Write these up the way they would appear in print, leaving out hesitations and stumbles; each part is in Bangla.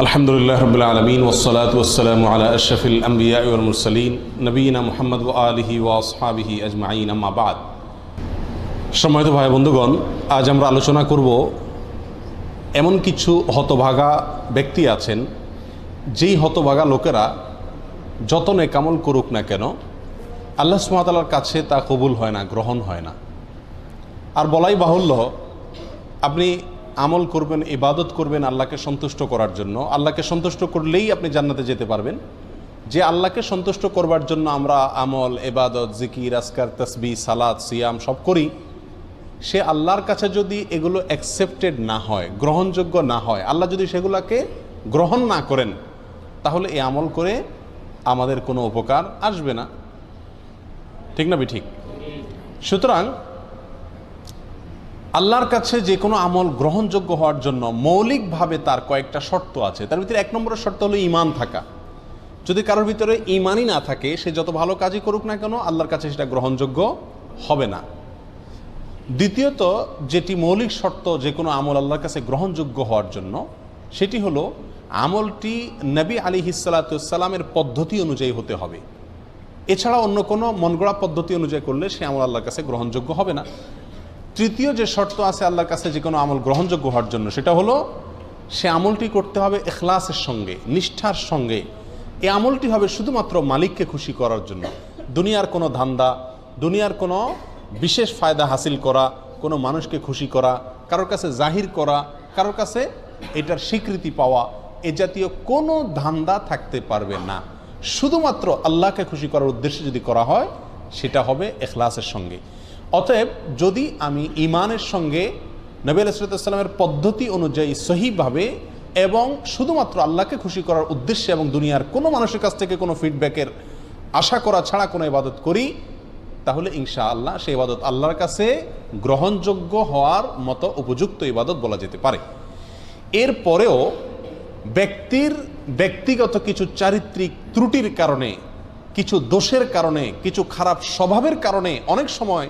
আলহামদুলিল্লাহ রাব্বিল আলামিন ওয়াসসালাতু ওয়াসসালামু আলা আশরাফিল আমবিয়া ওয়াল মুরসালিন নবিয়িনা মুহাম্মদ ওয়া আলিহি ওয়া আসহাবিহি আজমাইন আম্মা বাদ। সম্মানিত ভাই বন্ধুগণ, আজ আমরা আলোচনা করব এমন কিছু হতভাগা ব্যক্তি আছেন যেই হতভাগা লোকেরা যত নেকামল করুক না কেন আল্লাহ সুবহানাহু ওয়া তাআলার কাছে তা কবুল হয় না, গ্রহণ হয় না। আর বলাই বাহুল্য, আপনি আমল করবেন, ইবাদত করবেন আল্লাহকে সন্তুষ্ট করার জন্য। আল্লাহকে সন্তুষ্ট করলেই আপনি জান্নাতে যেতে পারবেন। যে আল্লাহকে সন্তুষ্ট করবার জন্য আমরা আমল, ইবাদত, জিকির, আজকার, তাসবিহ, সালাত, সিয়াম সব করি, সে আল্লাহর কাছে যদি এগুলো অ্যাকসেপ্টেড না হয়, গ্রহণযোগ্য না হয়, আল্লাহ যদি সেগুলোকে গ্রহণ না করেন, তাহলে এই আমল করে আমাদের কোনো উপকার আসবে না। ঠিক না ঠিক? সুতরাং আল্লাহর কাছে যে কোনো আমল গ্রহণযোগ্য হওয়ার জন্য মৌলিকভাবে তার কয়েকটা শর্ত আছে। তার ভিতরে 1 নম্বরের শর্ত হলো ঈমান থাকা। যদি কারোর ভিতরে ঈমানই না থাকে, সে যত ভালো কাজই করুক না কেন আল্লাহর কাছে সেটা গ্রহণযোগ্য হবে না। দ্বিতীয়ত, যেটি মৌলিক শর্ত যে কোনো আমল আল্লাহর কাছে গ্রহণযোগ্য হওয়ার জন্য, সেটি হলো আমলটি নবী আলাইহিস সালাতু ওয়াস সালামের পদ্ধতি অনুযায়ী হতে হবে। এছাড়া অন্য কোনো মনগড়া পদ্ধতি অনুযায়ী করলে সে আমল আল্লাহর কাছে গ্রহণযোগ্য হবে না। তৃতীয় যে শর্ত আছে আল্লাহর কাছে যে কোনো আমল গ্রহণযোগ্য হওয়ার জন্য, সেটা হলো সে আমলটি করতে হবে ইখলাসের সঙ্গে, নিষ্ঠার সঙ্গে। এই আমলটি হবে শুধুমাত্র মালিককে খুশি করার জন্য। দুনিয়ার কোনো ধান্দা, দুনিয়ার কোনো বিশেষ ফায়দা হাসিল করা, কোনো মানুষকে খুশি করা, কারোর কাছে জাহির করা, কারোর কাছে এটার স্বীকৃতি পাওয়া, এ জাতীয় কোনো ধান্দা থাকতে পারবে না। শুধুমাত্র আল্লাহকে খুশি করার উদ্দেশ্যে যদি করা হয়, সেটা হবে ইখলাসের সঙ্গে। অতএব যদি আমি ঈমানের সঙ্গে নবী আলাইহিস সালামের পদ্ধতি অনুযায়ী সহিভাবে এবং শুধুমাত্র আল্লাহকে খুশি করার উদ্দেশ্যে এবং দুনিয়ার কোনো মানুষের কাছ থেকে কোনো ফিডব্যাকের আশা করা ছাড়া কোনো ইবাদত করি, তাহলে ইনশাআল্লাহ সেই ইবাদত আল্লাহর কাছে গ্রহণযোগ্য হওয়ার মতো উপযুক্ত ইবাদত বলা যেতে পারে। এরপরেও ব্যক্তির ব্যক্তিগত কিছু চারিত্রিক ত্রুটির কারণে, কিছু দোষের কারণে, কিছু খারাপ স্বভাবের কারণে অনেক সময়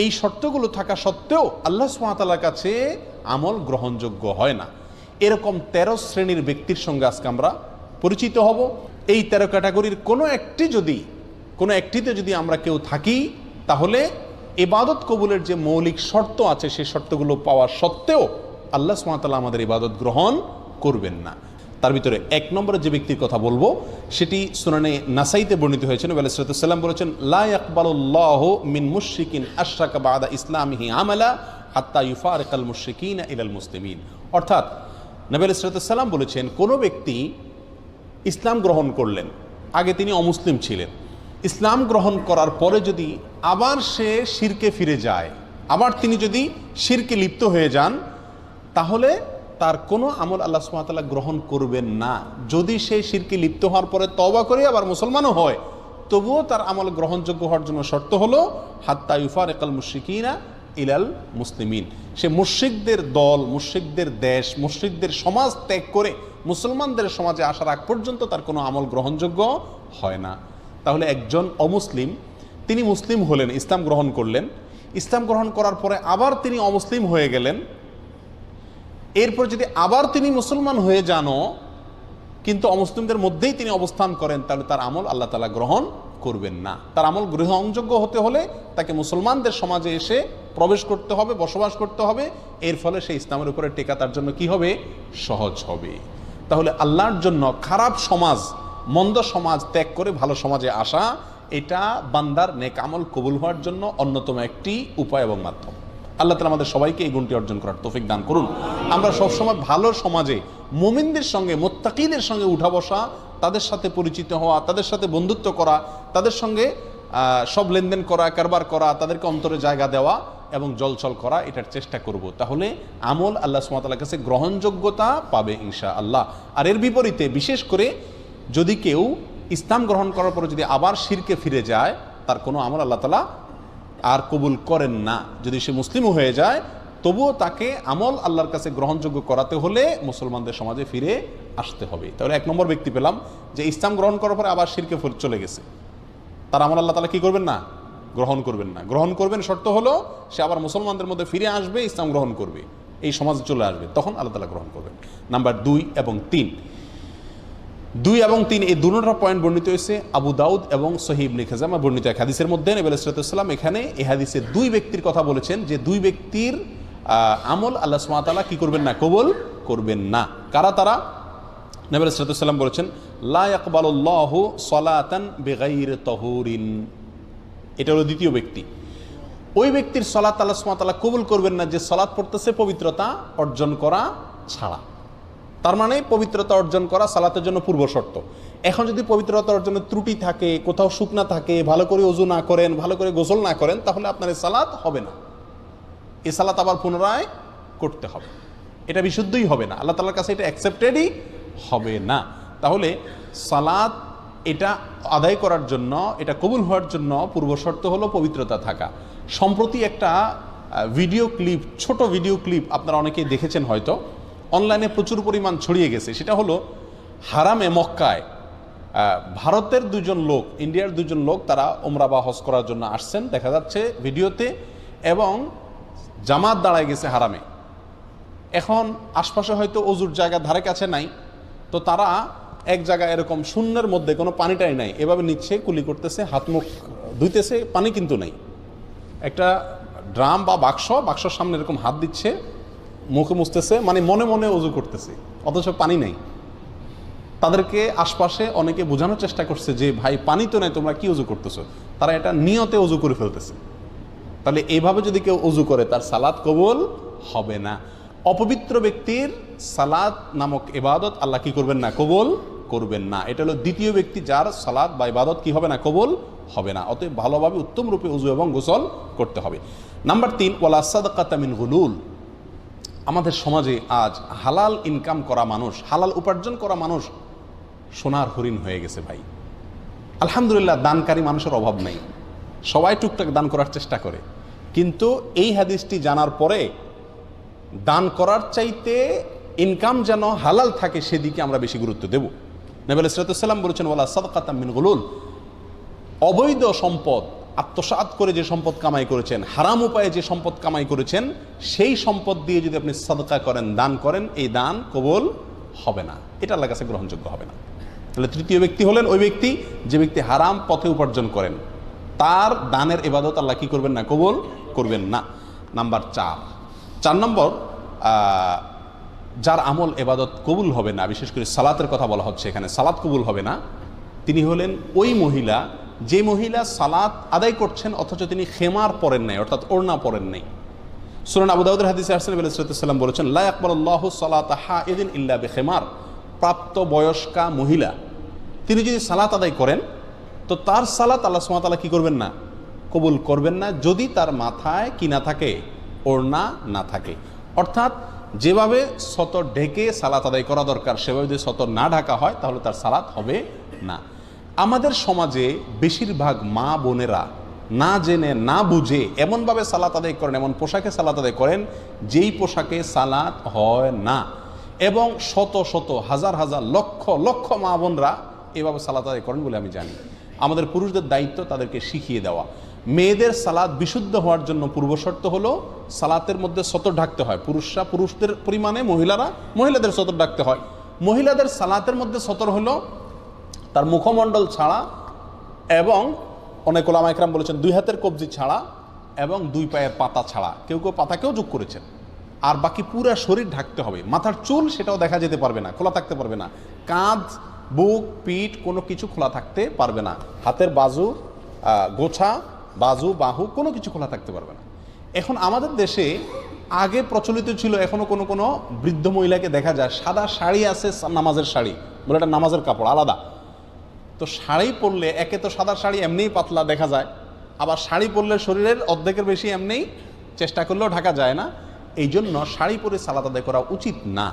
এই শর্তগুলো থাকা সত্ত্বেও আল্লাহ সুবহানাহু ওয়া তাআলার কাছে আমল গ্রহণযোগ্য হয় না। এরকম 13 শ্রেণীর ব্যক্তির সঙ্গে আজকে আমরা পরিচিত হব। এই 13 ক্যাটাগরির কোনো একটিতে যদি আমরা কেউ থাকি, তাহলে ইবাদত কবুলের যে মৌলিক শর্ত আছে সেই শর্তগুলো পাওয়া সত্ত্বেও আল্লাহ সুবহানাহু ওয়া তাআলা আমাদের ইবাদত গ্রহণ করবেন না। তার ভিতরে 1 নম্বরে যে ব্যক্তির কথা বলবো, সেটি সুনানে নাসাইতে বর্ণিত হয়েছে। নবী আলাইহিস সালাম বলেছেন, লা ইয়াকবালুল্লাহু মিন মুশরিকিন আশরাকা বা'দা ইসলামিহি আমালা হাত্তা ইউফারিকাল মুশরিকিনা ইলাল মুসলিমিন। অর্থাৎ নবী আলাইহিস সালাম বলেছেন, কোনো ব্যক্তি ইসলাম গ্রহণ করলেন, আগে তিনি অমুসলিম ছিলেন, ইসলাম গ্রহণ করার পরে যদি আবার সে শিরকে ফিরে যায়, আবার তিনি যদি শিরকে লিপ্ত হয়ে যান, তাহলে তার কোনো আমল আল্লাহ সুবহানাহু ওয়া তাআলা গ্রহণ করবেন না। যদি সে শিরকে লিপ্ত হওয়ার পরে তওবা করে আবার মুসলমানও হয়, তবুও তার আমল গ্রহণযোগ্য হওয়ার জন্য শর্ত হলো হাত্তা ইউফারিকাল মুশরিকিনা ইলাল মুসলিমিন। সে মুশরিকদের দল, মুশরিকদের দেশ, মুশরিকদের সমাজ ত্যাগ করে মুসলমানদের সমাজে আসার আগ পর্যন্ত তার কোনো আমল গ্রহণযোগ্য হয় না। তাহলে একজন অমুসলিম, তিনি মুসলিম হলেন, ইসলাম গ্রহণ করলেন, ইসলাম গ্রহণ করার পরে আবার তিনি অমুসলিম হয়ে গেলেন, এরপর যদি আবার তিনি মুসলমান হয়ে যানও কিন্তু অমুসলিমদের মধ্যেই তিনি অবস্থান করেন, তাহলে তার আমল আল্লাহ তাআলা গ্রহণ করবেন না। তার আমল গ্রহণযোগ্য হতে হলে তাকে মুসলমানদের সমাজে এসে প্রবেশ করতে হবে, বসবাস করতে হবে। এর ফলে সেই ইসলামের উপরে টেকা তার জন্য কি হবে? সহজ হবে। তাহলে আল্লাহর জন্য খারাপ সমাজ, মন্দ সমাজ ত্যাগ করে ভালো সমাজে আসা, এটা বান্দার নেক আমল কবুল হওয়ার জন্য অন্যতম একটি উপায় এবং মাধ্যম। আল্লাহ তাআলা আমাদের সবাইকে এই গুণটি অর্জন করার তৌফিক দান করুন। আমরা সবসময় ভালো সমাজে মুমিনদের সঙ্গে, মুত্তাকিদের সঙ্গে উঠা বসা, তাদের সাথে পরিচিত হওয়া, তাদের সাথে বন্ধুত্ব করা, তাদের সঙ্গে সব লেনদেন করা, কারবার করা, তাদেরকে অন্তরে জায়গা দেওয়া এবং জলছল করা, এটার চেষ্টা করব। তাহলে আমল আল্লাহ সুবহানাহু ওয়া তাআলার কাছে গ্রহণযোগ্যতা পাবে ইনশাআল্লাহ। আর এর বিপরীতে বিশেষ করে যদি কেউ ইসলাম গ্রহণ করার পরে যদি আবার শিরকে ফিরে যায়, তার কোনো আমল আল্লাহ তাআলা আর কবুল করেন না। যদি সে মুসলিমও হয়ে যায়, তবুও তাকে আমল আল্লাহর কাছে গ্রহণযোগ্য করাতে হলে মুসলমানদের সমাজে ফিরে আসতে হবে। তাহলে 1 নম্বর ব্যক্তি পেলাম যে ইসলাম গ্রহণ করার পরে আবার শিরকে চলে গেছে, তার আমল আল্লাহ তাআলা কি করবেন না? গ্রহণ করবেন না। গ্রহণ করবেন শর্ত হলো সে আবার মুসলমানদের মধ্যে ফিরে আসবে, ইসলাম গ্রহণ করবে। এই সমাজে চলে আসবে, তখন আল্লাহ তাআলা গ্রহণ করবেন। নাম্বার 2 এবং 3, 2 এবং 3 এই দুটো পয়েন্ট বর্ণিত হয়েছে আবু দাউদ এবং সহিহ ইবনে খাজামা বর্ণিত এক হাদিসের মধ্যে। নবী আলাইহিস সালাম এখানে এই হাদিসে 2 ব্যক্তির কথা বলেছেন, যে 2 ব্যক্তির আমল আল্লাহ সুবহানাহু ওয়া তাআলা কি করবেন না, কবুল করবেন না। কারা তারা? নবী আলাইহিস সালাম বলেছেন, লা ইয়াকবালুল্লাহু সালাতান বিগাইরি তাহুরিন। এটা হলো দ্বিতীয় ব্যক্তি। ওই ব্যক্তির সালাত আল্লাহ সুবহানাহু ওয়া তাআলা কবুল করবেন না যে সালাত পড়তেছে পবিত্রতা অর্জন করা ছাড়া। তার মানে পবিত্রতা অর্জন করা সালাতের জন্য পূর্ব শর্ত। এখন যদি পবিত্রতা অর্জনের ত্রুটি থাকে, কোথাও শুকনা থাকে, ভালো করে ওযু না করেন, ভালো করে গোসল না করেন, তাহলে আপনার এই সালাত হবে না। এই সালাত আবার পুনরায় করতে হবে, এটা বিশুদ্ধই হবে না, আল্লাহ তাআলার কাছে এটা অ্যাকসেপ্টেডই হবে না। তাহলে সালাত এটা আদায় করার জন্য, এটা কবুল হওয়ার জন্য পূর্ব শর্ত হলো পবিত্রতা থাকা। সম্প্রতি একটা ভিডিও ক্লিপ, ছোট ভিডিও ক্লিপ আপনারা অনেকেই দেখেছেন হয়তো, অনলাইনে প্রচুর পরিমাণ ছড়িয়ে গেছে। সেটা হলো হারামে মক্কায় ভারতের 2 জন লোক, ইন্ডিয়ার 2 জন লোক, তারা উমরা বা হজ করার জন্য আসছেন দেখা যাচ্ছে ভিডিওতে, এবং জামাত দাঁড়ায় গেছে হারামে। এখন আশপাশে হয়তো অজুর জায়গা ধারে কাছে নাই, তো তারা এক জায়গায় এরকম শূন্যের মধ্যে কোনো পানিটাই নাই, এভাবে নিচ্ছে, কুলি করতেছে, হাত মুখ ধুইতেছে, পানি কিন্তু নেই। একটা ড্রাম বা বাক্সর সামনে এরকম হাত দিচ্ছে, মুখে মুছতেছে, মানে মনে মনে অজু করতেছে, অথচ পানি নেই। তাদেরকে আশপাশে অনেকে বোঝানোর চেষ্টা করছে যে ভাই পানি তো নেই, তোমরা কি অজু করতেছো। তারা এটা নিয়তে অজু করে ফেলতেছে। তাহলে এইভাবে যদি কেউ অজু করে তার সালাত কবুল হবে না। অপবিত্র ব্যক্তির সালাত নামক ইবাদত আল্লাহ কি করবেন না, কবুল করবেন না। এটা হলো দ্বিতীয় ব্যক্তি যার সালাত বা ইবাদত কি হবে না, কবুল হবে না। অতএব ভালোভাবে উত্তম রূপে ওযু এবং গোসল করতে হবে। নাম্বার 3, ওয়ালা সাদকাতা মিন গুলুল। আমাদের সমাজে আজ হালাল ইনকাম করা মানুষ, হালাল উপার্জন করা মানুষ সোনার হরিণ হয়ে গেছে ভাই। আলহামদুলিল্লাহ, দানকারী মানুষের অভাব নেই, সবাই টুকটাক দান করার চেষ্টা করে। কিন্তু এই হাদিসটি জানার পরে দান করার চাইতে ইনকাম যেন হালাল থাকে সেদিকে আমরা বেশি গুরুত্ব দেব। নবী আলাইহিস সালাম বলেছেন, ওয়ালা সাদকাতা মিন গুলুল। অবৈধ সম্পদ আত্মসাৎ করে যে সম্পদ কামাই করেছেন, হারাম উপায়ে যে সম্পদ কামাই করেছেন, সেই সম্পদ দিয়ে যদি আপনি সাদকা করেন, দান করেন, এই দান কবুল হবে না, এটা আল্লাহর কাছে গ্রহণযোগ্য হবে না। তাহলে তৃতীয় ব্যক্তি হলেন ওই ব্যক্তি যে ব্যক্তি হারাম পথে উপার্জন করেন, তার দানের ইবাদত আল্লাহ কি করবেন না, কবুল করবেন না। নাম্বার 4 নম্বর, যার আমল ইবাদত কবুল হবে না, বিশেষ করে সালাতের কথা বলা হচ্ছে এখানে, সালাত কবুল হবে না, তিনি হলেন ওই মহিলা যে মহিলা সালাত আদায় করছেন অথচ তিনি খেমার পরেন নাই, অর্থাৎ ওড়না পরেন নাই। সুনান আবু দাউদের হাদিসে আসছে, নবী সাল্লাল্লাহু আলাইহি ওয়াসাল্লাম বলেছেন, লা ইয়াকবালুল্লাহু সালাতা হাইদিন ইল্লা বিখিমার। প্রাপ্ত বয়স্কা মহিলা তিনি যদি সালাত আদায় করেন তো তার সালাত আল্লাহ সুবহানাহু ওয়া তাআলা কি করবেন না, কবুল করবেন না, যদি তার মাথায় কি না থাকে, ওড়না না থাকে। অর্থাৎ যেভাবে সতর ঢেকে সালাত আদায় করা দরকার সেভাবে যদি সতর না ঢাকা হয় তাহলে তার সালাত হবে না। আমাদের সমাজে বেশিরভাগ মা বোনেরা না জেনে না বুঝে এমনভাবে সালাত আদায় করেন, এমন পোশাকে সালাত আদায় করেন যেই পোশাকে সালাত হয় না, এবং শত শত হাজার হাজার লক্ষ লক্ষ মা বোনরা এভাবে সালাত আদায় করেন বলে আমি জানি। আমাদের পুরুষদের দায়িত্ব তাদেরকে শিখিয়ে দেওয়া। মেয়েদের সালাত বিশুদ্ধ হওয়ার জন্য পূর্বশর্ত হলো সালাতের মধ্যে সতর ঢাকতে হয়। পুরুষরা পুরুষদের পরিমাণে, মহিলারা মহিলাদের সতর ঢাকতে হয়। মহিলাদের সালাতের মধ্যে সতর হলো তার মুখমণ্ডল ছাড়া, এবং অনেক ওলামা ইকরাম বলেছেন 2 হাতের কবজি ছাড়া এবং 2 পায়ের পাতা ছাড়া, কেউ কেউ পাতাকেও যোগ করেছেন। আর বাকি পুরো শরীর ঢাকতে হবে। মাথার চুল সেটাও দেখা যেতে পারবে না, খোলা থাকতে পারবে না। কাঁধ, বুক, পিঠ কোনো কিছু খোলা থাকতে পারবে না। হাতের বাজু, গোছা, বাজু, বাহু কোনো কিছু খোলা থাকতে পারবে না। এখন আমাদের দেশে আগে প্রচলিত ছিল, এখনো কোনো কোনো বৃদ্ধ মহিলাকে দেখা যায় সাদা শাড়ি আছে, নামাজের শাড়ি বলে, এটা নামাজের কাপড় আলাদা। তো শাড়ি পরলে একে তো সাদা শাড়ি এমনিই পাতলা দেখা যায়, আবার শাড়ি পরলে শরীরের অর্ধেকের বেশি এমনিই চেষ্টা করলেও ঢাকা যায় না। এই জন্য শাড়ি পরে সালাত আদায় করা উচিত না।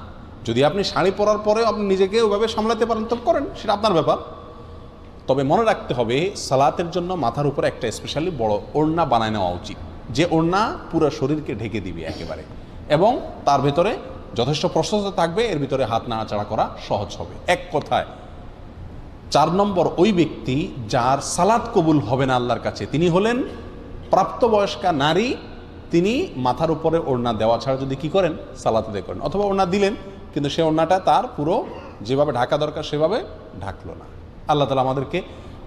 যদি আপনি শাড়ি পরার পরে আপনি নিজেকে ওইভাবে সামলাতে পারেন তো করেন, সেটা আপনার ব্যাপার। তবে মনে রাখতে হবে সালাতের জন্য মাথার উপরে একটা স্পেশালি বড় ওড়না বানায় নেওয়া উচিত, যে ওড়না পুরো শরীরকে ঢেকে দিবে একেবারে, এবং তার ভেতরে যথেষ্ট প্রশস্ত থাকবে, এর ভিতরে হাত নাড়াচাড়া করা সহজ হবে। এক কথায় 4 নম্বর ওই ব্যক্তি যার সালাত কবুল হবে না আল্লাহর কাছে, তিনি হলেন প্রাপ্তবয়স্কা নারী তিনি মাথার উপরে ওড়না দেওয়া ছাড়া যদি কি করেন, সালাত আদায় করেন, অথবা ওড়না দিলেন কিন্তু সে ওড়নাটা তার পুরো যেভাবে ঢাকা দরকার সেভাবে ঢাকলো না। আল্লাহ তাআলা আমাদেরকে,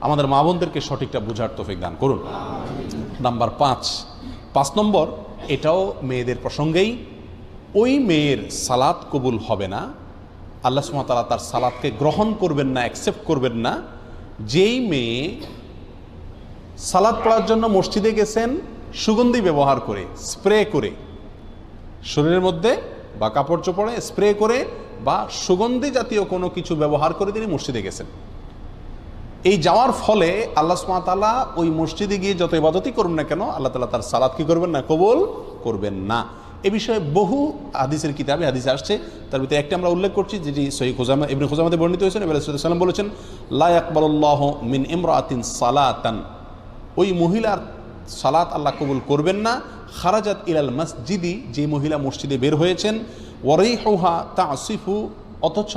আমাদের মা বোনদেরকে সঠিকটা বুঝার তৌফিক দান করুন। নাম্বার 5 নম্বর, এটাও মেয়েদের প্রসঙ্গেই, ওই মেয়ের সালাত কবুল হবে না, আল্লাহ সুবহানাহু ওয়া তাআলা তার সালাতকে গ্রহণ করবেন না, অ্যাকসেপ্ট করবেন না, যেই মেয়ে সালাত পড়ার জন্য মসজিদে গেছেন সুগন্ধি ব্যবহার করে, স্প্রে করে, শরীরের মধ্যে বা কাপড় চোপড়ে স্প্রে করে বা সুগন্ধি জাতীয় কোনো কিছু ব্যবহার করে তিনি মসজিদে গেছেন। এই যাওয়ার ফলে আল্লাহ সুবহানাহু ওয়া তাআলা ওই মসজিদে গিয়ে যত ইবাদতই করুন না কেন, আল্লাহ তাআলা তার সালাত কি করবেন না, কবুল করবেন না। এ বিষয়ে বহু হাদিসের কিতাবে হাদিস আসছে, তার ভিতরে একটা আমরা উল্লেখ করছি যেটি সহিহ খুজামা ইবনে খুজামাতে বর্ণিত হয়েছে। নবী সাল্লাল্লাহু আলাইহি ওয়াসাল্লাম বলেছেন, লা ইয়াকবালুল্লাহু মিন ইমরাআতিন সালাতান, ওই মহিলার সালাত আল্লাহ কবুল করবেন না, খারাজাত ইলাল মসজিদি, যে মহিলা মসজিদে বের হয়েছেন, ওয়ারিহুহা তাসিফু, অথচ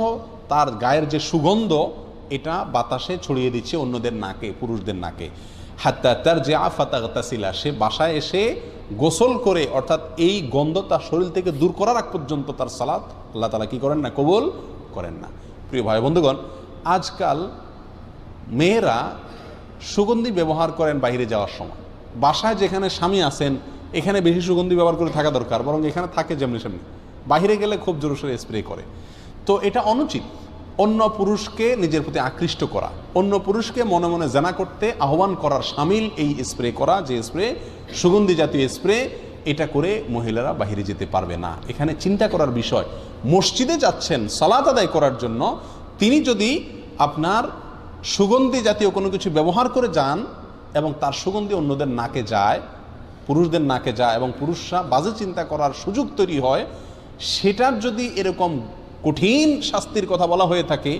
তার গায়ের যে সুগন্ধ এটা বাতাসে ছড়িয়ে দিচ্ছে অন্যদের নাকে, পুরুষদের নাকে, হাত্তা তারজিআ ফাতাগতাসিলা, সে বাসায় এসে গোসল করে, অর্থাৎ এই গন্ধ তার শরীর থেকে দূর করার আগ পর্যন্ত তার সালাত আল্লাহ তাআলা কি করেন না, কবুল করেন না। প্রিয় ভাই বন্ধুগণ, আজকাল মেয়েরা সুগন্ধি ব্যবহার করেন বাইরে যাওয়ার সময়, বাসায় যেখানে স্বামী আছেন এখানে বেশি সুগন্ধি ব্যবহার করে থাকা দরকার, বরং এখানে থাকে যেমনি সেমনি, বাইরে গেলে খুব জোরসোরে স্প্রে করে। তো এটা অনুচিত। অন্য পুরুষকে নিজের প্রতি আকৃষ্ট করা, অন্য পুরুষকে মনে মনে জানা করতে আহ্বান করার শামিল এই স্প্রে করা, যে স্প্রে সুগন্ধি জাতীয় স্প্রে, এটা করে মহিলারা বাইরে যেতে পারবে না। এখানে চিন্তা করার বিষয়, মসজিদে যাচ্ছেন সালাত আদায় করার জন্য, তিনি যদি আপনার সুগন্ধি জাতীয় কোনো কিছু ব্যবহার করে যান এবং তার সুগন্ধি অন্যদের নাকে যায়, পুরুষদের নাকে যায়, এবং পুরুষরা বাজে চিন্তা করার সুযোগ তৈরি হয়, সেটার যদি এরকম কঠিন শাস্তির কথা বলা হয়ে থাকে,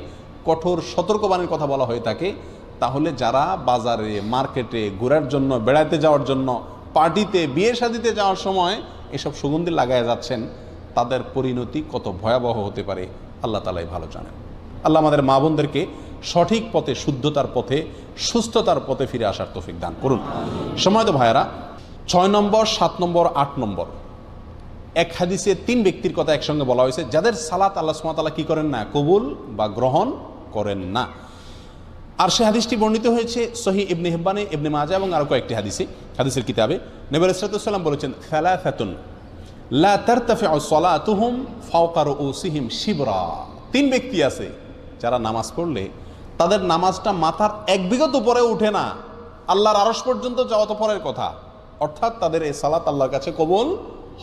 কঠোর সতর্কবাণীর কথা বলা হয়ে থাকে, তাহলে যারা বাজারে, মার্কেটে ঘোরার জন্য, বেড়াতে যাওয়ার জন্য, পার্টিতে, বিয়ে শাদিতে যাওয়ার সময় এসব সুগন্ধি লাগায় যাচ্ছেন, তাদের পরিণতি কত ভয়াবহ হতে পারে আল্লাহ তাআলাই ভালো জানেন। আল্লাহ আমাদের মা বোনদেরকে সঠিক পথে, শুদ্ধতার পথে, সুস্থতার পথে ফিরে আসার তৌফিক দান করুন। সময়ত ভাইয়েরা, 6 নম্বর, 7 নম্বর, 8 নম্বর, এক হাদিসে 3 ব্যক্তির কথা একসঙ্গে বলা হয়েছে যাদের সালাত আল্লাহ সুবহানাহু ওয়া তাআলা কি করেন না, কবুল বা গ্রহণ করেন না। আর সে হাদিসটি বর্ণিত হয়েছে সহিহ ইবনে হিব্বানে, ইবনে মাজাহ এবং আরও কয়েকটি হাদিসের কিতাবে। নবী আলাইহিস সালাতু ওয়াস সালাম বলেছেন, সালাসাতুন লা তারতাফিউ সালাতুহুম ফাওকা রুউসিহিম শিবরা, 3 ব্যক্তি আছে যারা নামাজ পড়লে তাদের নামাজটা মাথার 1 বিঘত উপরে উঠে না, আল্লাহর আরশ পর্যন্ত যাওয়া তো পরের কথা, অর্থাৎ তাদের এই সালাত আল্লাহর কাছে কবুল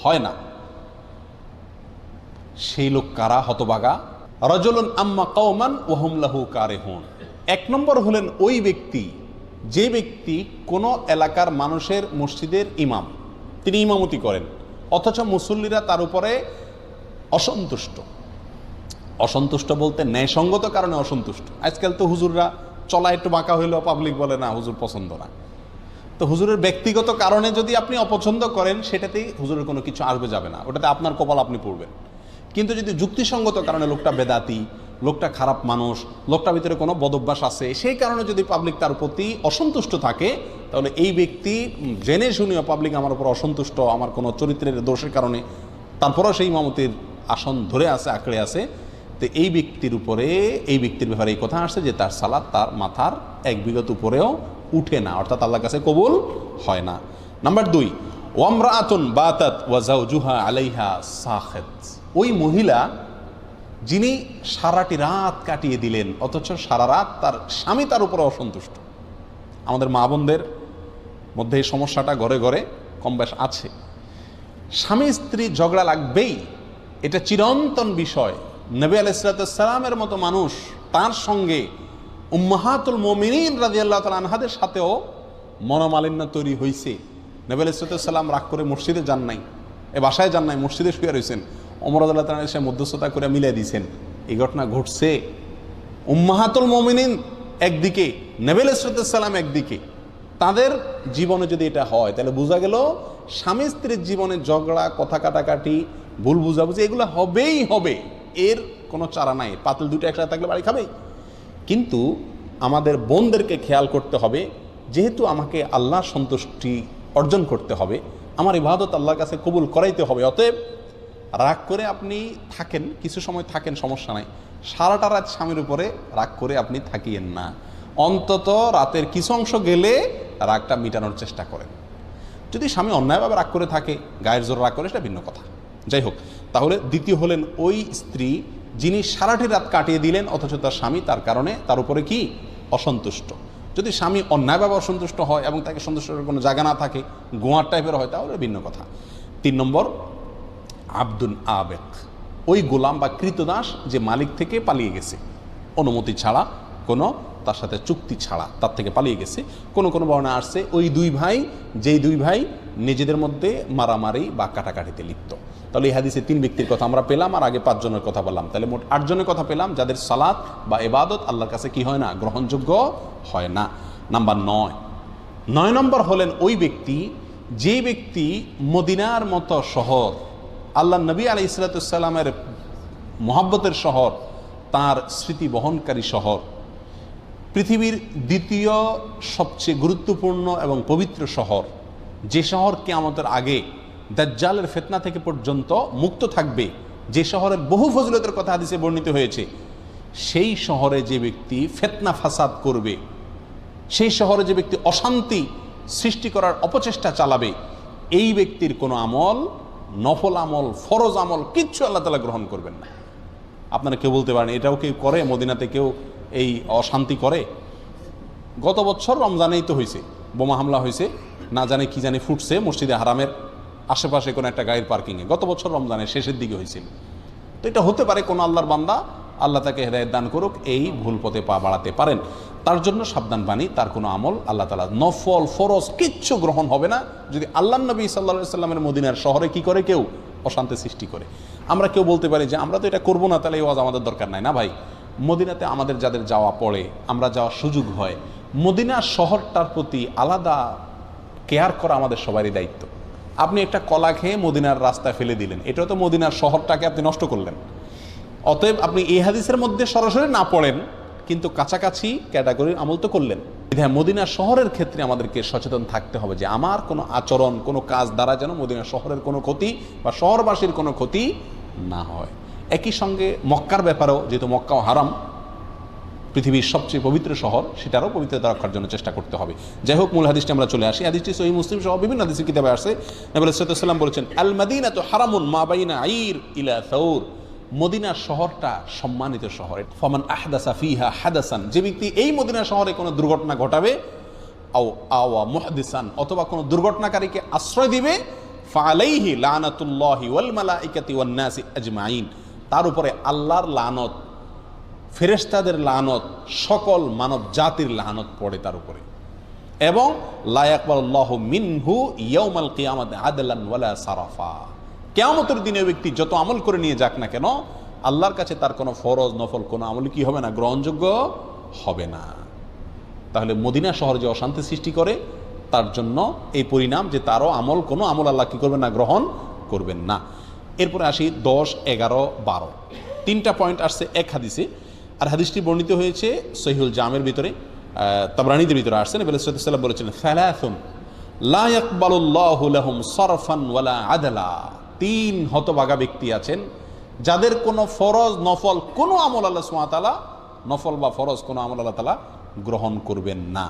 হয় না। সেই লোক কারা? হতভাগা। রাজুলুন আম্মা কওমান ওয়া হুম লাহু কারিহুন, 1 নম্বর হলেন ওই ব্যক্তি, যে ব্যক্তি কোনো এলাকার মানুষের মসজিদের ইমাম, তিনি ইমামতি করেন, অথচ মুসল্লিরা তার উপরে অসন্তুষ্ট। অসন্তুষ্ট বলতে ন্যায়সঙ্গত কারণে অসন্তুষ্ট। আজকাল তো হুজুররা চলা একটু বাঁকা হইলেও পাবলিক বলে না হুজুর পছন্দ না। তো হুজুরের ব্যক্তিগত কারণে যদি আপনি অপছন্দ করেন, সেটাতেই হুজুরের কোনো কিছু আসবে যাবে না, ওটাতে আপনার কপাল আপনি পড়বেন। কিন্তু যদি যুক্তিসঙ্গত কারণে লোকটা বেদাতি, লোকটা খারাপ মানুষ, লোকটার ভিতরে কোনো বদভ্যাস আছে, সেই কারণে যদি পাবলিক তার প্রতি অসন্তুষ্ট থাকে, তাহলে এই ব্যক্তি জেনে শুনেও পাবলিক আমার উপর অসন্তুষ্ট, আমার কোনো চরিত্রের দোষের কারণে, তারপরেও সেই ইমামতির আসন ধরে আছে, আঁকড়ে আছে, তো এই ব্যক্তির উপরে, এই ব্যক্তির ব্যাপারে এই কথা আসছে যে তার সালাত তার মাথার 1 বিঘত উপরেও উঠে না, অর্থাৎ আল্লাহর কাছে কবুল হয় না। নাম্বার 2, ওয়ামরাআতুন বাতাত ওয়া যাওজুহা আলাইহা সাখিত, ওই মহিলা যিনি সারাটি রাত কাটিয়ে দিলেন অথচ সারা রাত তার স্বামী তার উপরে অসন্তুষ্ট। আমাদের মা বোনদের মধ্যে এই সমস্যাটা ঘরে ঘরে কম বেশ আছে। স্বামী স্ত্রী ঝগড়া লাগবেই, এটা চিরন্তন বিষয়। নবী আলাইহিস সালামের মতো মানুষ, তার সঙ্গে উম্মাহাতুল মুমিনিন রাদিয়াল্লাহু তাআলা আনহাদের সাথেও মনোমালিন্য তৈরি হয়েছে। নবী আলাইহিস সালাম রাগ করে মসজিদে যান নাই, বাসায় যান নাই, মসজিদে শুয়ে রয়েছেন, ওমর রাদিয়াল্লাহু তাআলা এসে মধ্যস্থতা করে মিলিয়ে দিয়েছেন। এই ঘটনা ঘটছে। উম্মাহাতুল মুমিনিন একদিকে, নবী আলাইহিস সালাম একদিকে, তাদের জীবনে যদি এটা হয় তাহলে বোঝা গেল স্বামী স্ত্রীর জীবনে ঝগড়া, কথা কাটাকাটি, ভুল বুঝাবুঝি এগুলো হবেই হবে, এর কোনো চারা নাই। পাতিল দুটো একসাথে থাকলে বাড়ি খাবেই। কিন্তু আমাদের বোনদেরকে খেয়াল করতে হবে, যেহেতু আমাকে আল্লাহর সন্তুষ্টি অর্জন করতে হবে, আমার ইবাদত আল্লাহর কাছে কবুল করাইতে হবে। অতএব রাগ করে আপনি থাকেন, কিছু সময় থাকেন, সমস্যা নাই, সারাটা রাত স্বামীর উপরে রাগ করে আপনি থাকিয়েন না। অন্তত রাতের কিছু অংশ গেলে রাগটা মিটানোর চেষ্টা করেন। যদি স্বামী অন্যায়ভাবে রাগ করে থাকে, গায়ের জোর রাগ করে, সেটা ভিন্ন কথা। যাই হোক, তাহলে দ্বিতীয় হলেন ওই স্ত্রী যিনি সারাটি রাত কাটিয়ে দিলেন অথচ তার স্বামী তার কারণে তার উপরে কি অসন্তুষ্ট। যদি স্বামী অন্যায়ভাবে অসন্তুষ্ট হয় এবং তাকে সন্তুষ্ট করার কোনো জায়গা না থাকে, গোয়ার টাইপের হয়, তাহলে ভিন্ন কথা। 3 নম্বর, আব্দুন আবেক, ওই গোলাম বা কৃতদাস যে মালিক থেকে পালিয়ে গেছে অনুমতি ছাড়া, কোনো তার সাথে চুক্তি ছাড়া তার থেকে পালিয়ে গেছে। কোনো কোনো বর্ণনা আসছে ওই দুই ভাই, যেই দুই ভাই নিজেদের মধ্যে মারামারি বা কাটাকাটিতে লিপ্ত। তাহলে এই হাদিসে 3 ব্যক্তির কথা আমরা পেলাম, আর আগে 5 জনের কথা বললাম, তাহলে মোট 8 জনের কথা পেলাম যাদের সালাত বা ইবাদত আল্লাহর কাছে কি হয় না, গ্রহণযোগ্য হয় না। নাম্বার 9 নম্বর হলেন ওই ব্যক্তি, যে ব্যক্তি মদিনার মতো শহর, আল্লাহ নবী আলাইহিস সালামের মহব্বতের শহর, তার স্মৃতি বহনকারী শহর, পৃথিবীর দ্বিতীয় সবচেয়ে গুরুত্বপূর্ণ এবং পবিত্র শহর, যে শহর কিয়ামতের আগে দাজ্জালের ফিতনা থেকে পর্যন্ত মুক্ত থাকবে, যে শহরের বহু ফজিলতের কথা হাদিসে বর্ণিত হয়েছে, সেই শহরে যে ব্যক্তি ফিতনা ফাসাদ করবে, সেই শহরে যে ব্যক্তি অশান্তি সৃষ্টি করার অপচেষ্টা চালাবে, এই ব্যক্তির কোনো আমল, নফল আমল, ফরজ আমল কিচ্ছু আল্লাহ তাআলা গ্রহণ করবেন না। আপনারা কেউ বলতে পারেন এটাও কেউ করে, মদিনাতে কেউ এই অশান্তি করে? গত বছর রমজানেই তো হয়েছে, বোমা হামলা হয়েছে, না জানে কি জানি ফুটছে মসজিদে হারামের আশেপাশে কোনো একটা গাড়ির পার্কিংয়ে, গত বছর রমজানের শেষের দিকে হয়েছিল। তো এটা হতে পারে কোনো আল্লাহর বান্দা, আল্লাহ তাকে হেদায়েত দান করুক, এই ভুল পথে পা বাড়াতে পারেন। তার জন্য সাবধান বাণী, তার কোনো আমল আল্লাহ তাআলা নফল ফরজ কিচ্ছু গ্রহণ হবে না যদি আল্লাহ নবী সাল্লাল্লাহু আলাইহি সাল্লামের মদিনার শহরে কি করে, কেউ অশান্তি সৃষ্টি করে। আমরা কেউ বলতে পারি যে আমরা তো এটা করবো না, তাহলে এই ওয়াজ আমাদের দরকার নাই। না ভাই, মদিনাতে আমাদের যাদের যাওয়া পড়ে, আমরা যাওয়ার সুযোগ হয়, মদিনার শহরটার প্রতি আলাদা কেয়ার করা আমাদের সবারই দায়িত্ব। আপনি একটা কলা খেয়ে মদিনার রাস্তায় ফেলে দিলেন, এটাও তো মদিনার শহরটাকে আপনি নষ্ট করলেন। অতএব আপনি এই হাদিসের মধ্যে সরাসরি না পড়েন, কিন্তু কাছাকাছি ক্যাটাগরির আমল তো করলেন। মদিনা শহরের ক্ষেত্রে আমাদেরকে সচেতন থাকতে হবে যে আমার কোনো আচরণ, কোনো কাজ দ্বারা যেন মদিনা শহরের কোনো ক্ষতি বা শহরবাসীর কোনো ক্ষতি না হয়। একই সঙ্গে মক্কার ব্যাপারেও, যেহেতু মক্কাও হারাম, পৃথিবীর সবচেয়ে পবিত্র শহর, সেটারও পবিত্রতা রক্ষার জন্য চেষ্টা করতে হবে। যাই হোক, মূল হাদিসটি আমরা চলে আসি। হাদিসটি সহিহ মুসলিম সহ বিভিন্ন হাদিসের কিতাবে আসে। নবী সাল্লাল্লাহু আলাইহি ওয়াসাল্লাম বলেছেন, আল মাদিনাতু হারামুন মা বাইনা আইর ইলা সাউর, মদিনা শহরটা সম্মানিত শহর। ফামান আহদাসা ফিহা হাদাসান, যে ব্যক্তি এই মদিনা শহরে কোনো দুর্ঘটনা ঘটাবে, আওয়া মুহদিসান, অথবা কোনো দুর্ঘটনাকারীকে আশ্রয় দিবে, ফাআলাইহি লানাতুল্লাহি ওয়াল মালাইকাতি ওয়ান নাসি আজমাইন, তার উপরে আল্লাহর লানত, ফেরেশতাদের লানত, সকল মানব জাতির লানত পড়ে তার উপরে। এবং লা ইয়াকবালুল্লাহু মিনহু ইয়াউমাল কিয়ামাতি আদলান ওয়ালা সারাফা, কিয়ামতের দিনে ওই ব্যক্তি যত আমল করে নিয়ে যাক না কেন, আল্লাহর কাছে তার কোনো ফরজ নফল কোনো আমল কি হবে না, গ্রহণযোগ্য হবে না। তাহলে মদিনা শহর যে অশান্তি সৃষ্টি করে, তার জন্য এই পরিণাম যে তারও আমল, কোনো আমল আল্লাহ কি করবেন না, গ্রহণ করবেন না। এরপরে আসি 10, 11, 12, 3টা পয়েন্ট আসছে এক হাদিসে। আর হাদিসটি বর্ণিত হয়েছে সহিহুল জামের ভিতরে, তাবরানীদের ভিতরে আসছে। নবী সাল্লাল্লাহু আলাইহি ওয়াসাল্লাম বলেছেন, সালাসুন লা ইয়াকবালুল্লাহু লাহুম সারফান ওয়ালা আদলা, 3 হতভাগা ব্যক্তি আছেন যাদের কোনো ফরজ নফল কোনো আমল আল্লাহ সুবহানাহু ওয়া তাআলা, নফল বা ফরজ কোনো আমল আল্লাহ তাআলা গ্রহণ করবেন না।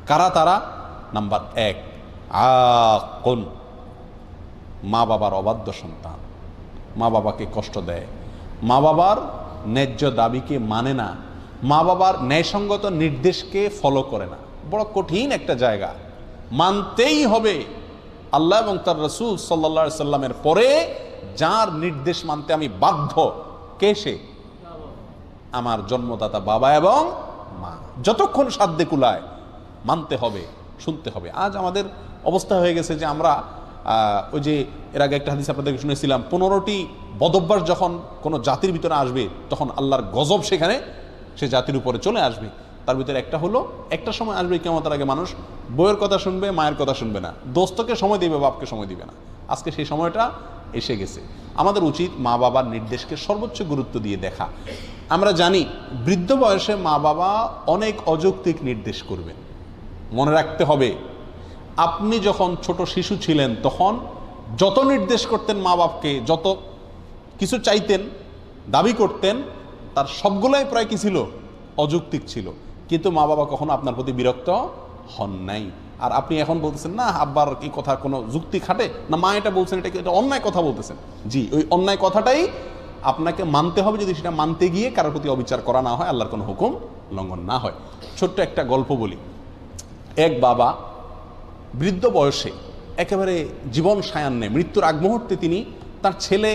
কারা তারা? নাম্বার 1, আকুন, মা বাবার অবাধ্য সন্তান, মা বাবাকে কষ্ট দেয়, মা বাবার ন্যায্য দাবিকে মানে না, মা বাবার ন্যায়সঙ্গত নির্দেশকে ফলো করে না। বড় কঠিন একটা জায়গা, মানতেই হবে আল্লাহ এবং তার রাসূল সাল্লাল্লাহু আলাইহি সাল্লামের পরে যার নির্দেশ মানতে আমি বাধ্য, কে সে? আমার জন্মদাতা বাবা এবং মা। যতক্ষণ সাধ্যে কুলায় মানতে হবে, শুনতে হবে। আজ আমাদের অবস্থা হয়ে গেছে যে আমরা ওই যে এর আগে একটা হাদিস আপনাদেরকে শুনেছিলাম, 15টি বদভ্যাস যখন কোনো জাতির ভিতরে আসবে, তখন আল্লাহর গজব সেখানে সে জাতির উপরে চলে আসবে। তার ভিতরে একটা হলো, একটা সময় আসবে কিয়ামতের আগে মানুষ বউয়ের কথা শুনবে, মায়ের কথা শুনবে না, দোস্তকে সময় দিবে, বাপকে সময় দিবে না। আজকে সেই সময়টা এসে গেছে। আমাদের উচিত মা বাবার নির্দেশকে সর্বোচ্চ গুরুত্ব দিয়ে দেখা। আমরা জানি বৃদ্ধ বয়সে মা বাবা অনেক অযৌক্তিক নির্দেশ করবেন, মনে রাখতে হবে আপনি যখন ছোট শিশু ছিলেন তখন যত নির্দেশ করতেন মা বাপকে, যত কিছু চাইতেন, দাবি করতেন, তার সবগুলোই প্রায় কি ছিল? অযৌক্তিক ছিল। কিন্তু মা বাবা কখনো আপনার প্রতি বিরক্ত হন নাই। আর আপনি এখন বলতেছেন না আব্বার এই কথা কোনো যুক্তি খাটে না, মা এটা বলছেন, এটা অন্যায় কথা বলতেছেন। জি, ওই অন্যায় কথাটাই আপনাকে মানতে হবে, যদি সেটা মানতে গিয়ে কারোর প্রতি অবিচার করা না হয়, আল্লাহর কোনো হুকুম লঙ্ঘন না হয়। ছোট্ট একটা গল্প বলি। এক বাবা বৃদ্ধ বয়সে একেবারে জীবন সায়ান্নে মৃত্যুর আগ মুহূর্তে তিনি, তার ছেলে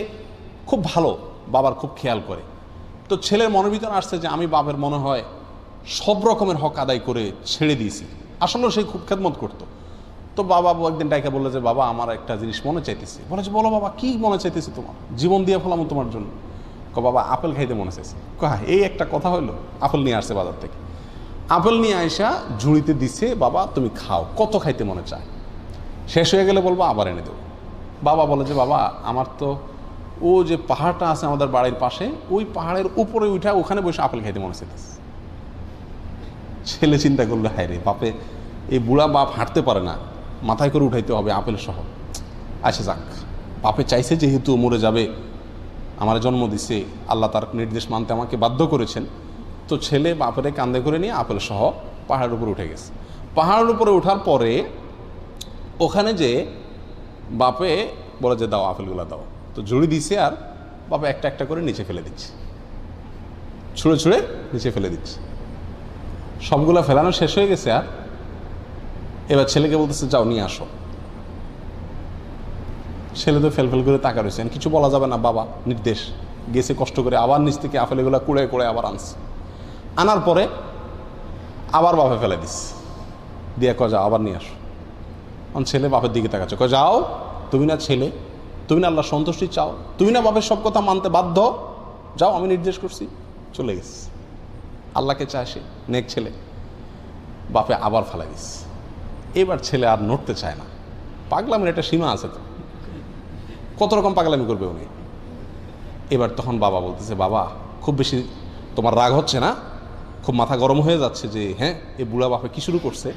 খুব ভালো, বাবার খুব খেয়াল করে। তো ছেলের মনের ভিতরে আসছে যে আমি বাবার মনে হয় সব রকমের হক আদায় করে ছেড়ে দিয়েছি। আসলে সে খুব খেদমত করতো। তো বাবা একদিন ডাইকা বললো যে বাবা আমার একটা জিনিস মনে চাইতেছে। বলে যে বলো বাবা, কি মনে চাইতেছে তোমার? জীবন দিয়ে ফেলাম তোমার জন্য। বাবা আপেল খাইতে মনে চাইছে। এই একটা কথা হইলো? আপেল নিয়ে আসছে বাজার থেকে। আপেল নিয়ে আইসা ঝুড়িতে দিচ্ছে, বাবা তুমি খাও, কত খাইতে মনে চায়, শেষ হয়ে গেলে বলবো আবার এনে দেবো। বাবা বলে যে বাবা আমার তো ও যে পাহাড়টা আছে আমাদের বাড়ির পাশে, ওই পাহাড়ের উপরে উঠা ওখানে বসে আপেল খাইতে মনে চাইতেছে। ছেলে চিন্তা করলো, হায় রে বাপে, এই বুড়া বাপ হাঁটতে পারে না, মাথায় করে উঠাইতে হবে আপেল সহ। আচ্ছা যাক, বাপে চাইছে যেহেতু মরে যাবে, আমার জন্ম দিছে, আল্লাহ তার নির্দেশ মানতে আমাকে বাধ্য করেছেন। তো ছেলে বাপেরে কান্দে করে নিয়ে আপেল সহ পাহাড়ের উপরে উঠে গেছে। পাহাড়ের উপরে ওঠার পরে ওখানে যে বাপে বলে যে দাও আপেলগুলো দাও, তো ঝুড়ি দিছে আর বাপে একটা একটা করে নিচে ফেলে দিচ্ছে, ছুঁড়ে ছুঁড়ে নিচে ফেলে দিচ্ছে। সবগুলা ফেলানো শেষ হয়ে গেছে। আর এবার ছেলেকে বলতেছে যাও নিয়ে আসো। ছেলে তো ফেল করে তাকা রয়েছে, কিছু বলা যাবে না, বাবা নির্দেশ গেছে, কষ্ট করে আবার নিচ থেকে আপেলগুলো কুড়ে কুড়ে আবার আনছে। আনার পরে আবার বাপে ফেলে দিস দিয়ে যাও আবার নিয়ে আসো। ছেলে বাপের দিকে তাকাচ্ছে, যাও, তুমি না ছেলে, তুমি না আল্লাহ সন্তুষ্টি চাও, তুমি না বাপের সব কথা মানতে বাধ্য, যাও, আমি নির্দেশ করছি। চলে গেছে, আল্লাহকে চায় সে, নেক ছেলে। বাপে আবার ফেলে দিস। এবার ছেলে আর নড়তে চায় না। পাগলামের একটা সীমা আছে তো, কত রকম পাগলামি করবে উনি। এবার তখন বাবা বলতেছে, বাবা খুব বেশি তোমার রাগ হচ্ছে না? খুব মাথা গরম হয়ে যাচ্ছে যে হ্যাঁ এই বুড়া বাপে কি শুরু করছে?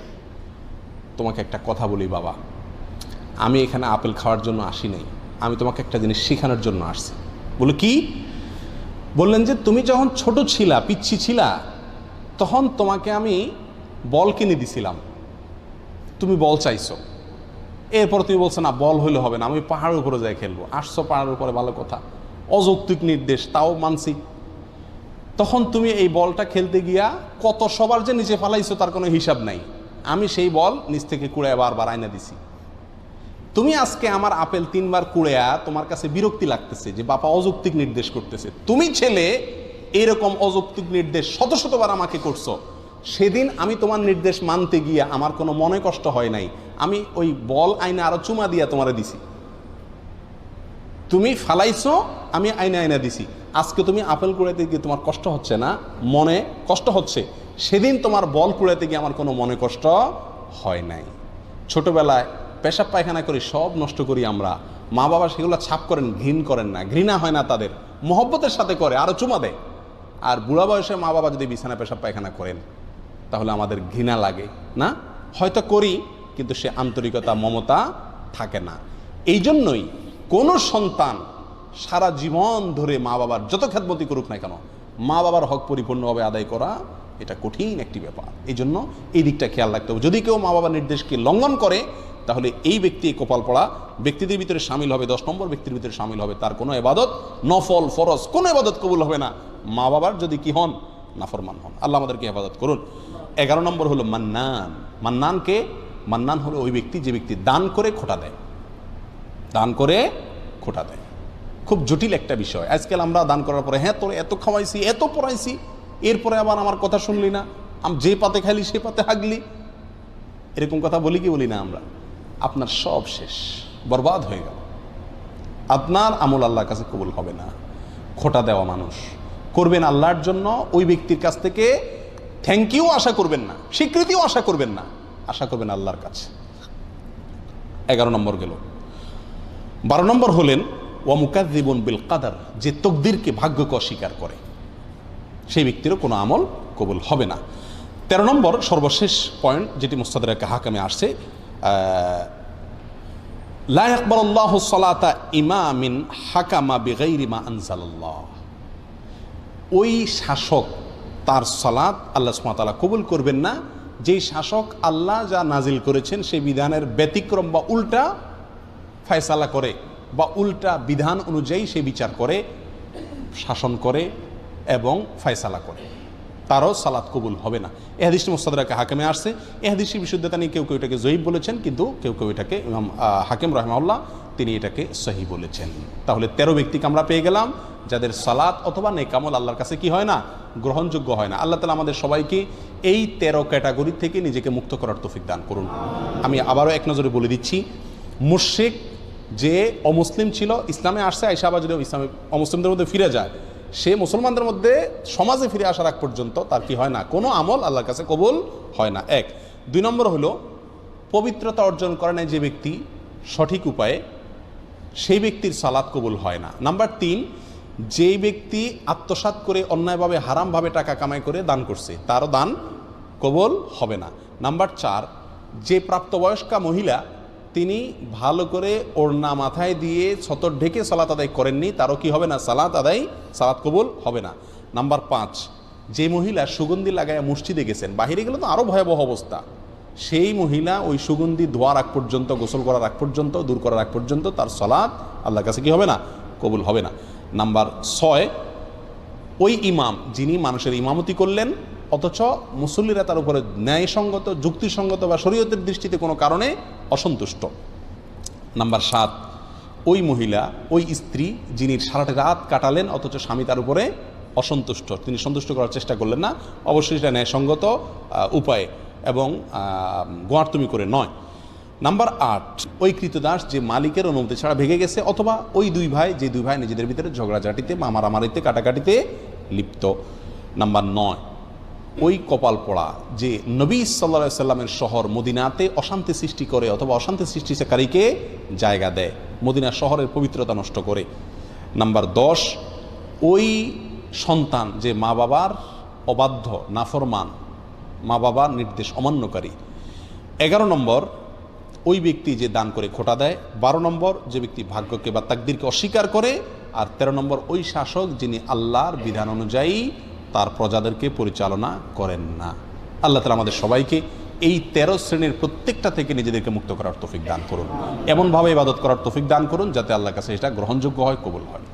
তোমাকে একটা কথা বলি বাবা, আমি এখানে আপেল খাওয়ার জন্য আসি নাই, আমি তোমাকে একটা জিনিস শেখানোর জন্য আসছি। বলে কি? বললেন যে তুমি যখন ছোট ছিলা, পিচ্ছি ছিলা, তখন তোমাকে আমি বল কিনে দিছিলাম, তুমি বল চাইছো। এরপর তুমি বলছো না বল হইলে হবে না, আমি পাহাড়ের উপরে যাই খেলবো। আসছো পাহাড়ের উপরে, ভালো কথা, অযৌক্তিক নির্দেশ, তাও মানছি। তখন তুমি এই বলটা খেলতে গিয়া কত সবার যে নিচে ফালাইছো তার কোনো হিসাব নাই। আমি সেই বল নিচ থেকে কুড়ে বারবার আয়না দিছি। তুমি আজকে আমার আপেল 3 বার কুড়েয়া তোমার কাছে বিরক্তি লাগতেছে যে বাবা অযৌক্তিক নির্দেশ করতেছে। তুমি ছেলে এইরকম অযৌক্তিক নির্দেশ শত শতবার আমাকে করছো। সেদিন আমি তোমার নির্দেশ মানতে গিয়া আমার কোনো মনে কষ্ট হয় নাই, আমি ওই বল আইনা আরো চুমা দিয়া তোমারে দিছি। তুমি ফালাইছো, আমি আইনা আইনা দিছি। আজকে তুমি আপেল কুড়াইতে গিয়ে তোমার কষ্ট হচ্ছে না, মনে কষ্ট হচ্ছে। সেদিন তোমার বল কুড়াইতে গিয়ে আমার কোনো মনে কষ্ট হয় নাই। ছোটবেলায় পেশাব পায়খানা করি, সব নষ্ট করি আমরা, মা বাবা সেগুলো ছাপ করেন, ঘৃণ করেন না, ঘৃণা হয় না তাদের, মহব্বতের সাথে করে, আরো চুমা দেয়। আর বুড়া বয়সে মা বাবা যদি বিছানা পেশাব পায়খানা করেন তাহলে আমাদের ঘৃণা লাগে না? হয়তো করি, কিন্তু সে আন্তরিকতা মমতা থাকে না। এই জন্যই কোনো সন্তান সারা জীবন ধরে মা বাবার যত খেদমতি করুক না কেন, মা বাবার হক পরিপূর্ণভাবে আদায় করা এটা কঠিন একটি ব্যাপার। এই জন্য এই দিকটা খেয়াল রাখতে হবে। যদি কেউ মা বাবার নির্দেশকে লঙ্ঘন করে তাহলে এই ব্যক্তি কপাল পড়া ব্যক্তিদের ভিতরে সামিল হবে, 10 নম্বর ব্যক্তির ভিতরে সামিল হবে। তার কোনো ইবাদত, নফল ফরজ কোনো ইবাদত কবুল হবে না মা বাবার যদি কি হন, নাফরমান হন। আল্লাহ আমাদেরকে হেফাজত করুন। 11 নম্বর হলো মান্নান। মান্নানকে, মান্নান হলো ওই ব্যক্তি যে ব্যক্তি দান করে খোটা দেয়, দান করে খোটা দেয়। খুব জটিল একটা বিষয়। আজকাল আমরা দান করার পরে হ্যাঁ তোর এত খাওয়াইছি, এত পড়াইছি, এরপরে আবার আমার কথা শুনলি না, যে পাতে খাইলি সে পাতে হাগলি, এরকম কথা বলি কি বলি না আমরা? আপনার সব শেষ, বরবাদ হয়ে গেল, আপনার আমল আল্লাহর কাছে কবুল হবে না। খোটা দেওয়া মানুষ করবেন আল্লাহর জন্য, ওই ব্যক্তির কাছ থেকে থ্যাংক ইউ আশা করবেন না, স্বীকৃতিও আশা করবেন না, আশা করবেন আল্লাহর কাছে। 11 নম্বর গেল। 12 নম্বর হলেন ওয়া মুকাযযিবুন বিল কাদার, যে তকদিরকে, ভাগ্যকে অস্বীকার করে, সেই ব্যক্তিরও কোনো আমল কবুল হবে না। 13 নম্বর সর্বশেষ পয়েন্ট যেটি মুস্তাদরাকে হাকামে আসছে, লা ইয়াকবালুল্লাহু সালাতা ইমামিন হাকামা বিগাইরি মা আনজালাল্লাহ, ওই শাসক তার সালাত আল্লাহ সুবহানাহু ওয়া তাআলা কবুল করবেন না যেই শাসক আল্লাহ যা নাজিল করেছেন সেই বিধানের ব্যতিক্রম বা উল্টা ফয়সালা করে বা উল্টা বিধান অনুযায়ী সে বিচার করে, শাসন করে এবং ফয়সালা করে, তারও সালাত কবুল হবে না। এ হাদিসটি মুস্তাদরাকে হাকিমে আসছে। এ হাদিসটির বিশুদ্ধতা নিয়ে কেউ কেউ এটাকে জয়ীফ বলেছেন, কিন্তু কেউ কেউ এটাকে ইমাম হাকিম রাহিমাহুল্লাহ তিনি এটাকে সহি বলেছেন। তাহলে 13 ব্যক্তিকে আমরা পেয়ে গেলাম যাদের সালাত অথবা নেক আমল আল্লাহর কাছে কি হয় না, গ্রহণযোগ্য হয় না। আল্লাহ তাআলা আমাদের সবাইকে এই 13 ক্যাটাগরি থেকে নিজেকে মুক্ত করার তৌফিক দান করুন। আমি আবারও এক নজরে বলে দিচ্ছি, মুশরিক যে অমুসলিম ছিল, ইসলামে আসছে, আইসা আবার যদি ইসলামে অমুসলিমদের মধ্যে ফিরে যায়, সে মুসলমানদের মধ্যে সমাজে ফিরে আসার আগ পর্যন্ত তার কি হয় না, কোনো আমল আল্লাহর কাছে কবুল হয় না। 1। 2 নম্বর হলো পবিত্রতা অর্জন করে না যে ব্যক্তি সঠিক উপায়ে, সেই ব্যক্তির সালাত কবুল হয় না। নাম্বার 3, যেই ব্যক্তি আত্মসাৎ করে অন্যায়ভাবে হারামভাবে টাকা কামাই করে দান করছে, তারও দান কবুল হবে না। নাম্বার 4, যে প্রাপ্তবয়স্কা মহিলা তিনি ভালো করে ওড়না মাথায় দিয়ে ছতর ঢেকে সালাত আদায় করেননি, তারও কি হবে না, সালাত কবুল হবে না। নাম্বার 5, যে মহিলা সুগন্ধি লাগায় মসজিদে গেছেন, বাহিরে গেলে তো আরও ভয়াবহ অবস্থা, সেই মহিলা ওই সুগন্ধি ধোয়ার আগ পর্যন্ত, গোসল করার আগ পর্যন্ত, দূর করার আগ পর্যন্ত তার সালাত আল্লাহর কাছে কি হবে না, কবুল হবে না। নাম্বার 6, ওই ইমাম যিনি মানুষের ইমামতি করলেন অথচ মুসল্লিরা তার উপরে ন্যায়সঙ্গত, যুক্তিসঙ্গত বা শরীয়তের দৃষ্টিতে কোনো কারণে অসন্তুষ্ট। নাম্বার 7, ওই মহিলা, ওই স্ত্রী যিনি সারাটা রাত কাটালেন অথচ স্বামী তার উপরে অসন্তুষ্ট, তিনি সন্তুষ্ট করার চেষ্টা করলেন না, অবশ্যই সেটা ন্যায়সঙ্গত উপায়ে এবং গোয়ার্তুমি করে নয়। নাম্বার 8, ওই কৃতদাস যে মালিকের অনুমতি ছাড়া ভেঙে গেছে, অথবা ওই দুই ভাই নিজেদের ভিতরে ঝগড়াঝাটিতে, মারামারিতে, কাটাকাটিতে লিপ্ত। নাম্বার 9, ওই কপাল পোড়া যে নবী সাল্লাল্লাহু আলাইহি সাল্লামের শহর মদিনাতে অশান্তি সৃষ্টি করে অথবা অশান্তি সৃষ্টিকারীকে জায়গা দেয়, মদিনা শহরের পবিত্রতা নষ্ট করে। নাম্বার 10, ওই সন্তান যে মা বাবার অবাধ্য, নাফরমান, মা বাবার নির্দেশ অমান্যকারী। 11 নম্বর, ওই ব্যক্তি যে দান করে খোটা দেয়। 12 নম্বর, যে ব্যক্তি ভাগ্যকে বা তাকদীরকে অস্বীকার করে। আর 13 নম্বর, ওই শাসক যিনি আল্লাহর বিধান অনুযায়ী তার প্রজাদেরকে পরিচালনা করেন না। আল্লাহ তাআলা আমাদের সবাইকে এই 13 শ্রেণীর প্রত্যেকটা থেকে নিজেদেরকে মুক্ত করার তৌফিক দান করুন, এমনভাবে ইবাদত করার তৌফিক দান করুন যাতে আল্লাহর কাছে এটা গ্রহণযোগ্য হয়, কবুল হয়।